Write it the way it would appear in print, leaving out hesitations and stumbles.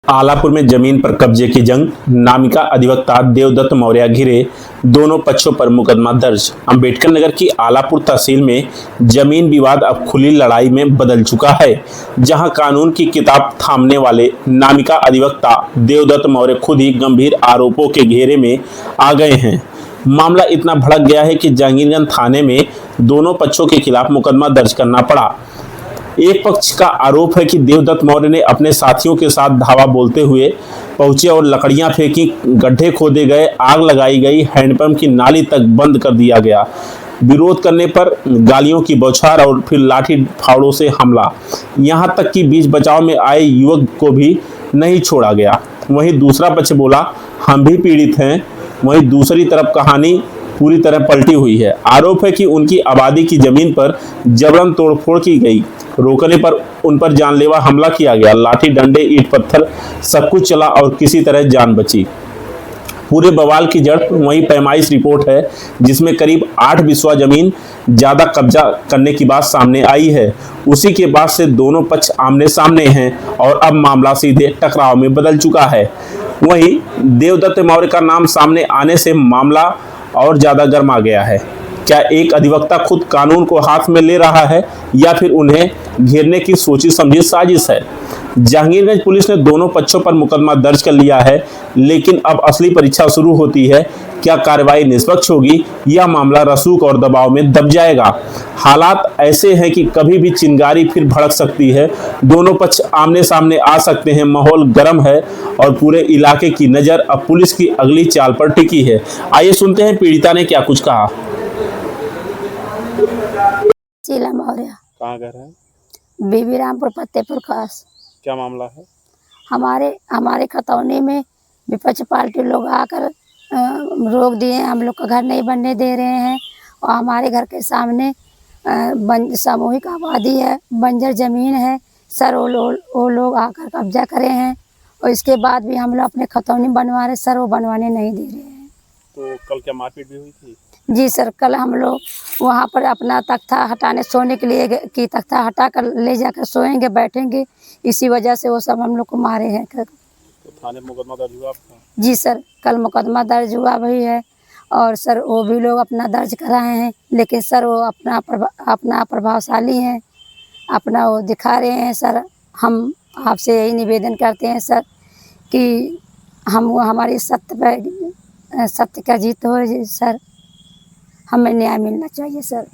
आलापुर में जमीन पर कब्जे की जंग, नामिका अधिवक्ता देवदत्त मौर्य घिरे, दोनों पक्षों पर मुकदमा दर्ज। अंबेडकर नगर की आलापुर तहसील में जमीन विवाद अब खुली लड़ाई में बदल चुका है, जहां कानून की किताब थामने वाले नामिका अधिवक्ता देवदत्त मौर्य खुद ही गंभीर आरोपों के घेरे में आ गए हैं। मामला इतना भड़क गया है कि जहांगीरगंज थाने में दोनों पक्षों के खिलाफ मुकदमा दर्ज करना पड़ा। एक पक्ष का आरोप है कि देवदत्त मौर्य ने अपने साथियों के साथ धावा बोलते हुए पहुंचे और लकड़ियां फेंकी, गड्ढे खोदे गए, आग लगाई गई, हैंडपंप की नाली तक बंद कर दिया गया। विरोध करने पर गालियों की बौछार और फिर लाठी फावड़ों से हमला। यहां तक कि बीच बचाव में आए युवक को भी नहीं छोड़ा गया। वहीं दूसरा पक्ष बोला, हम भी पीड़ित हैं। वहीं दूसरी तरफ कहानी पूरी तरह पलटी हुई है। आरोप है कि उनकी आबादी की जमीन पर जबरन तोड़फोड़ की गई, रोकने पर उन पर जानलेवा हमला किया गया। लाठी डंडे ईंट पत्थर सब कुछ चला और किसी तरह जान बची। पूरे बवाल की जड़ वही पैमाइश रिपोर्ट है, जिसमें करीब 8 बिस्वा जमीन ज्यादा कब्जा करने की बात सामने आई है। उसी के बाद से दोनों पक्ष आमने सामने हैं और अब मामला सीधे टकराव में बदल चुका है। वहीं देवदत्त मौर्य का नाम सामने आने से मामला और ज्यादा गर्मा गया है। क्या एक अधिवक्ता खुद कानून को हाथ में ले रहा है या फिर उन्हें घेरने की सोची समझी साजिश है? जहांगीरगंज पुलिस ने दोनों पक्षों पर मुकदमा दर्ज कर लिया है, लेकिन अब असली परीक्षा शुरू होती है। क्या कार्रवाई निष्पक्ष होगी या मामला रसूख और दबाव में दब जाएगा? हालात ऐसे हैं कि कभी भी चिंगारी फिर भड़क सकती है। दोनों पक्ष आमने सामने आ सकते हैं। माहौल गर्म है और पूरे इलाके की नजर अब पुलिस की अगली चाल पर टिकी है। आइए सुनते हैं पीड़िता ने क्या कुछ कहा। शीला मौर्य। कहाँ घर है? बीबी रामपुर फतेहपुर खास। क्या मामला है? हमारे खतौनी में विपक्ष पार्टी लोग आकर रोक दिए। हम लोग का घर नहीं बनने दे रहे हैं और हमारे घर के सामने सामूहिक आबादी है, बंजर जमीन है सर। वो लोग आकर कब्जा करे हैं और इसके बाद भी हम लोग अपने खतौनी बनवा रहे सर, वो बनवाने नहीं दे रहे हैं। तो कल क्या मारपीट भी हुई थी? जी सर, कल हम लोग वहाँ पर अपना तख्ता हटाने सोने के लिए कि तख्ता हटा कर ले जाकर सोएंगे बैठेंगे, इसी वजह से वो सब हम लोग को मारे हैं। तो थाने में मुकदमा दर्ज हुआ आपका? जी सर, कल मुकदमा दर्ज हुआ भी है और सर वो भी लोग अपना दर्ज कराए हैं, लेकिन सर वो अपना प्रभावशाली हैं, अपना वो दिखा रहे हैं। सर हम आपसे यही निवेदन करते हैं सर कि हमारी सत्य का जीत हो। सर हमें न्याय मिलना चाहिए सर।